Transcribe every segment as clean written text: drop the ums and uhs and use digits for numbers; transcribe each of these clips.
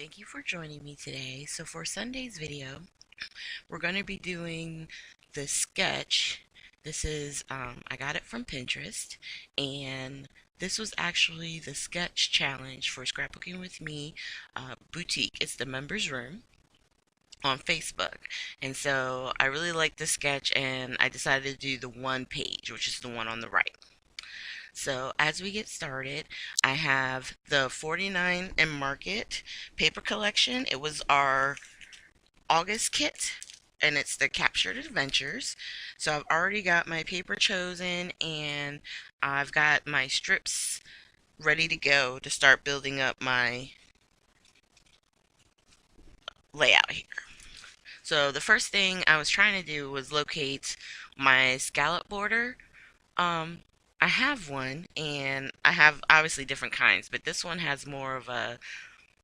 thank you for joining me today. So for Sunday's video, we're going to be doing the sketch. This is, I got it from Pinterest, and this was actually the sketch challenge for Scrapbooking with Me Boutique. It's the members room on Facebook. And so I really liked the sketch, and I decided to do the one page, which is the one on the right. So as we get started, I have the 49 and Market paper collection. It was our August kit, and it's the Captured Adventures. So I've already got my paper chosen, and I've got my strips ready to go to start building up my layout here. So the first thing I was trying to do was locate my scallop border. Um, I have one, and I have obviously different kinds, but this one has more of a,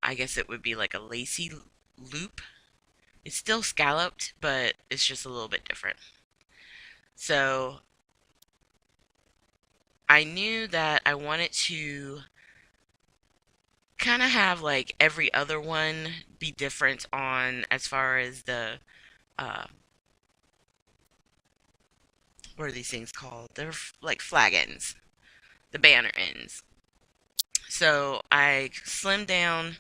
I guess it would be like a lacy loop. It's still scalloped, but it's just a little bit different. So I knew that I wanted to kind of have like every other one be different on as far as the, uh, what are these things called? They're like flag ends, the banner ends. So I slimmed down.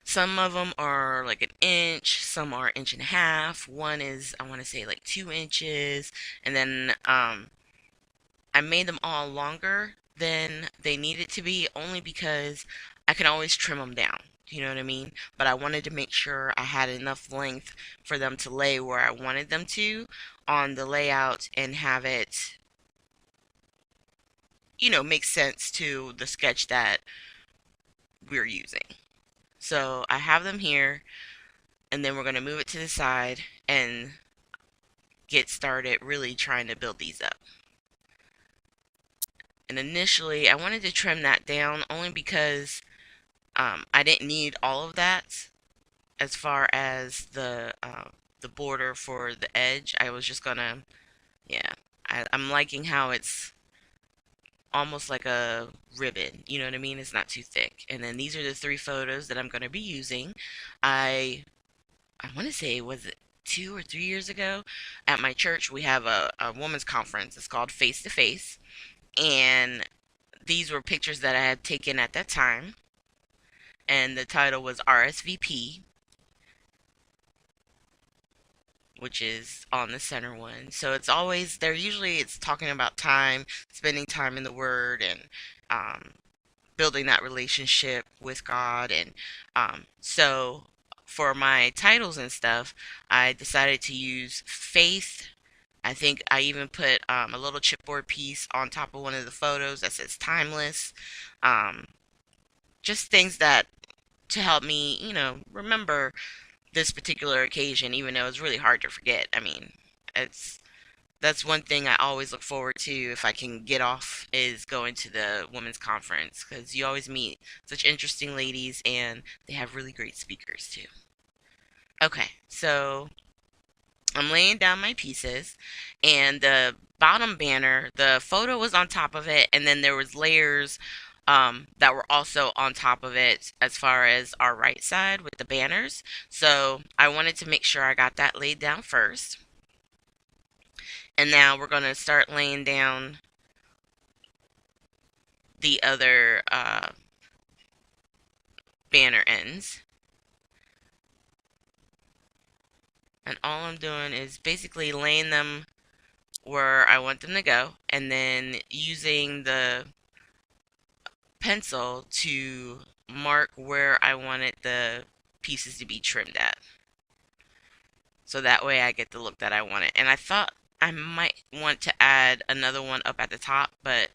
Some of them are like an inch, some are inch and a half. One is, I want to say, like 2 inches. And then I made them all longer than they needed to be, only because I can always trim them down. You know what I mean? But I wanted to make sure I had enough length for them to lay where I wanted them to on the layout and have it, make sense to the sketch that we're using. So I have them here, and then we're going to move it to the side and get started really trying to build these up. And initially, I wanted to trim that down only because I didn't need all of that as far as the border for the edge. I was just gonna, yeah, I'm liking how it's almost like a ribbon. You know what I mean? It's not too thick. And then these are the 3 photos that I'm gonna be using. I want to say, was it 2 or 3 years ago, at my church we have a women's conference. It's called Face to Face, and these were pictures that I had taken at that time, and the title was RSVP, which is on the center one. So it's always there. Usually, it's talking about time, spending time in the Word, and um, building that relationship with God. And so for my titles and stuff, I decided to use faith. I think I even put a little chipboard piece on top of one of the photos that says timeless. Um, just things that to help me, remember this particular occasion, even though it's really hard to forget. I mean, it's that's one thing I always look forward to if I can get off, is going to the women's conference, because you always meet such interesting ladies, and they have really great speakers too. Okay, so I'm laying down my pieces, and the bottom banner, the photo was on top of it, and then there was layers that were also on top of it as far as our right side with the banners. So I wanted to make sure I got that laid down first. And now we're going to start laying down the other banner ends. And all I'm doing is basically laying them where I want them to go, and then using the pencil to mark where I wanted the pieces to be trimmed at. So that way I get the look that I wanted. And I thought I might want to add another one up at the top, but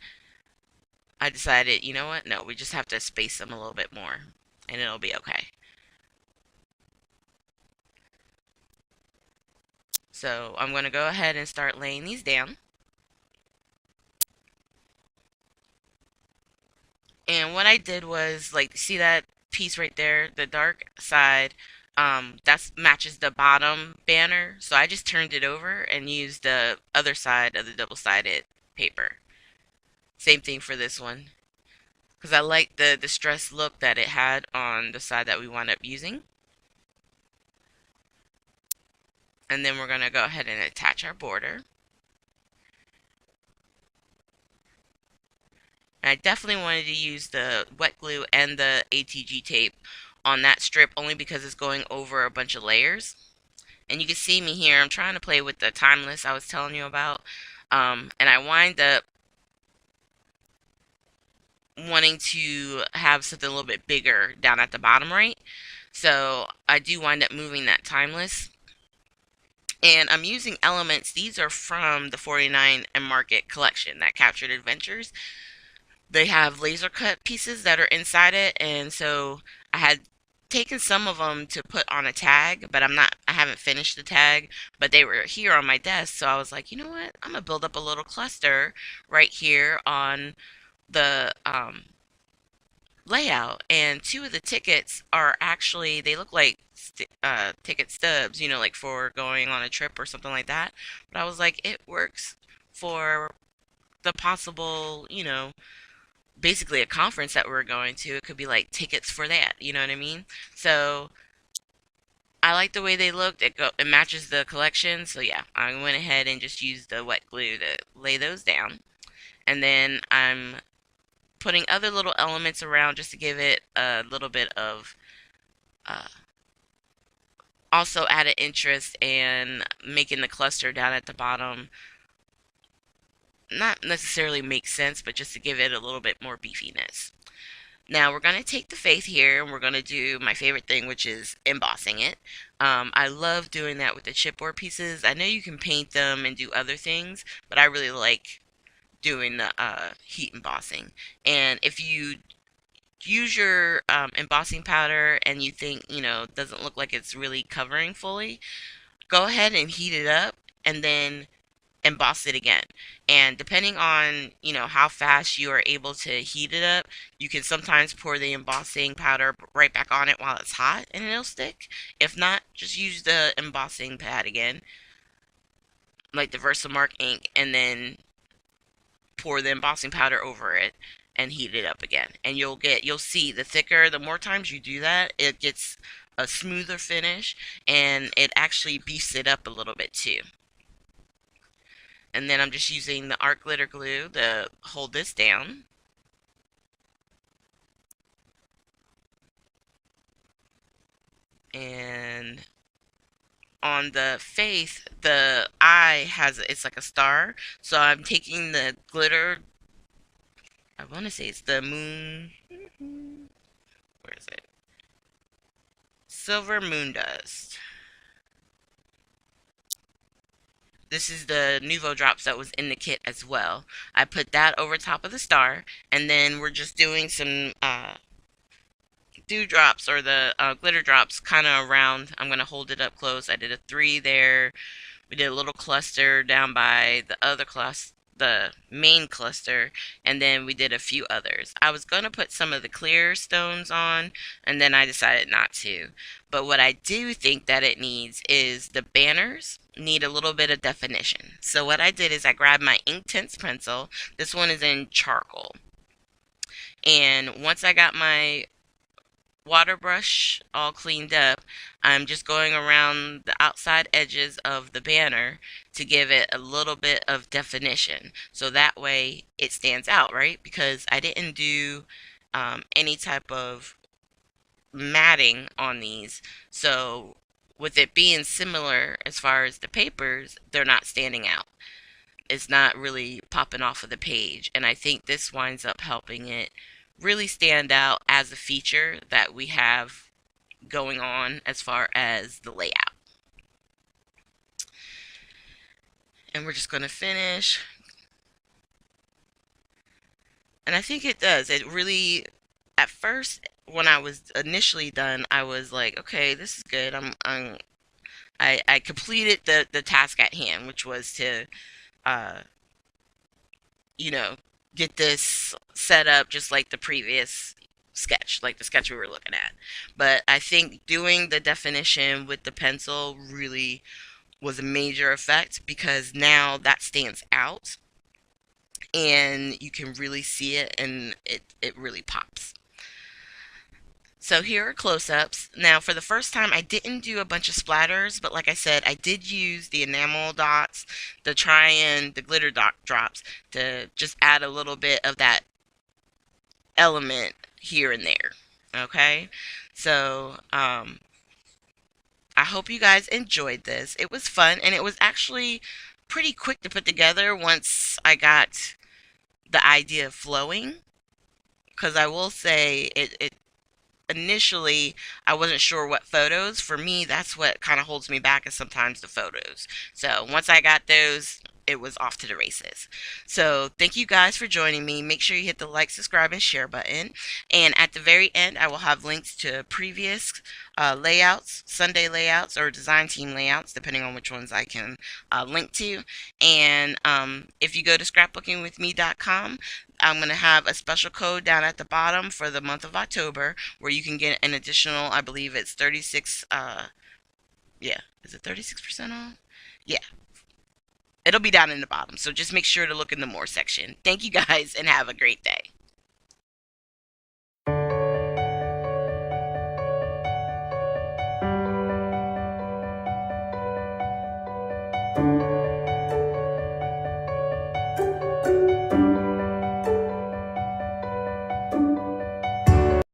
I decided, you know what? No, we just have to space them a little bit more, and it'll be okay. So I'm going to go ahead and start laying these down. And what I did was, like, see that piece right there, the dark side, that matches the bottom banner. So I just turned it over and used the other side of the double-sided paper. Same thing for this one. because I like the distressed look that it had on the side that we wound up using. And then we're going to go ahead and attach our border. And I definitely wanted to use the wet glue and the ATG tape on that strip only because it's going over a bunch of layers. And you can see me here. I'm trying to play with the timeless I was telling you about. And I wind up wanting to have something a little bit bigger down at the bottom right. So I do wind up moving that timeless. And I'm using elements. These are from the 49 and Market collection, that Captured Adventures. They have laser cut pieces that are inside it. And so I had taken some of them to put on a tag, but I haven't finished the tag, but they were here on my desk. So I was like, you know what? I'm going to build up a little cluster right here on the layout. And two of the tickets are actually, they look like ticket stubs, like for going on a trip or something like that. But I was like, it works for the possible, basically a conference that we're going to. It could be like tickets for that, you know what I mean? So I like the way they looked. It matches the collection. So yeah, I went ahead and just used the wet glue to lay those down. And then I'm putting other little elements around just to give it a little bit of uh, also added interest, and making the cluster down at the bottom not necessarily make sense, but just to give it a little bit more beefiness. Now we're going to take the faith here and we're going to do my favorite thing, which is embossing it. I love doing that with the chipboard pieces. I know you can paint them and do other things, but I really like doing the heat embossing. And if you use your embossing powder and you think, doesn't look like it's really covering fully, go ahead and heat it up and then emboss it again. And depending on, how fast you are able to heat it up, you can sometimes pour the embossing powder right back on it while it's hot and it'll stick. If not, just use the embossing pad again, like the Versamark ink, and then pour the embossing powder over it and heat it up again. And you'll see the more times you do that, it gets a smoother finish, and it actually beefs it up a little bit too. And then I'm just using the art glitter glue to hold this down. And on the face, the eye it's like a star. So I'm taking the glitter, I want to say it's the moon, where is it? Silver moon dust. This is the Nuvo drops that was in the kit as well. I put that over top of the star, and then we're just doing some dewdrops, or the glitter drops, kind of around. I'm going to hold it up close. I did a 3 there. We did a little cluster down by the other cluster, the main cluster, and then we did a few others. I was going to put some of the clear stones on, and then I decided not to. But what I do think that it needs is the banners need a little bit of definition. So what I did is I grabbed my Inktense pencil. This one is in charcoal. And once I got my water brush all cleaned up, I'm just going around the outside edges of the banner to give it a little bit of definition, so that way it stands out, right? Because I didn't do any type of matting on these, so with it being similar as far as the papers, they're not standing out. It's not really popping off of the page, and I think this winds up helping it really stand out as a feature that we have going on as far as the layout. And we're just going to finish. And I think it does. It really, at first, when I was initially done, I was like, okay, this is good. I completed the task at hand, which was to, uh, you know, get this set up just like the previous sketch, like the sketch we were looking at. But I think doing the definition with the pencil really was a major effect, because now that stands out. and you can really see it, and it really pops. So here are close-ups. Now, for the first time, I didn't do a bunch of splatters, but like I said, I did use the enamel dots, the try-in, the glitter dot drops to just add a little bit of that element here and there. Okay, so I hope you guys enjoyed this. It was fun, and it was actually pretty quick to put together once I got the idea flowing. Because I will say it initially I wasn't sure what photos. For me, that's what kind of holds me back is sometimes the photos. So once I got those, it was off to the races. So thank you guys for joining me. Make sure you hit the like, subscribe, and share button. And at the very end, I will have links to previous layouts, Sunday layouts, or design team layouts, depending on which ones I can link to. And if you go to scrapbookingwithme.com, I'm going to have a special code down at the bottom for the month of October where you can get an additional, I believe it's 36, yeah, is it 36% off? Yeah, it'll be down in the bottom. So just make sure to look in the more section. Thank you guys and have a great day.